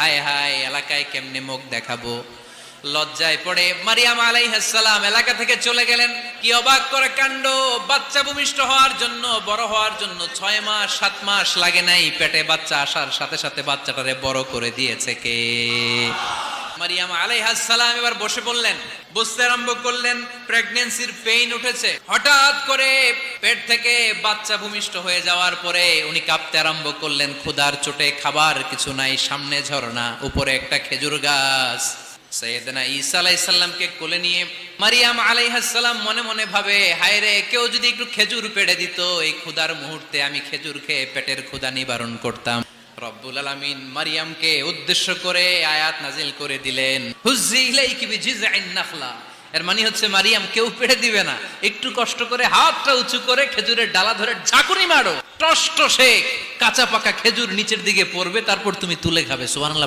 হায় হায় এলাকায় কেমনে মুখ দেখাবো। লজ্জায় পড়ে মারিয়াম আলাইহিস সালাম এলাকা থেকে চলে গেলেন। কি অবাক করে কাণ্ড, বাচ্চা ভূমিষ্ঠ হওয়ার জন্য, বড় হওয়ার জন্য 6 মাস 7 মাস লাগে নাই, পেটে বাচ্চা আসার সাথে সাথে বাচ্চাটারে বড় করে দিয়েছে কে? মারিয়াম আলাইহিস সালাম এবার বসে পড়লেন, বুঝতে আরম্ভ করলেন প্রেগন্যান্সির পেইন উঠেছে। হঠাৎ করে পেট থেকে বাচ্চা ভূমিষ্ঠ হয়ে যাওয়ার পরে উনি কাঁপতে আরম্ভ করলেন। ক্ষুধার চোটে খাবার কিছু নাই, সামনে ঝর্ণা, উপরে একটা খেজুর গাছ। সাইয়েদনা ঈসা আলাইহিস সালামকে কোলে নিয়ে মারিয়াম আলাইহিস সালাম মনে মনে ভাবে, হায় রে, কেউ যদি একটু খেজুর পেড়ে দিত, এই ক্ষুধার মুহূর্তে আমি খেজুর খেয়ে পেটের ক্ষুধা নিবারণ করতাম। রব্বুল আলামিন মারিয়ামকে উদ্দেশ্য করে আয়াত নাজিল করে দিলেন, হুজ্জি ইলাইকি বিজিযআইন নাখলা। এর মানে হচ্ছে মারিয়াম, কেউ পেড়ে দিবে না, একটু কষ্ট করে হাতটা উঁচু করে খেজুরের ডালা ধরে ঝাঁকুনি মারো, টস টসে কাঁচা পাকা খেজুর নিচের দিকে পড়বে, তারপর তুমি তুলে খাবে। সুবহানাল্লাহ।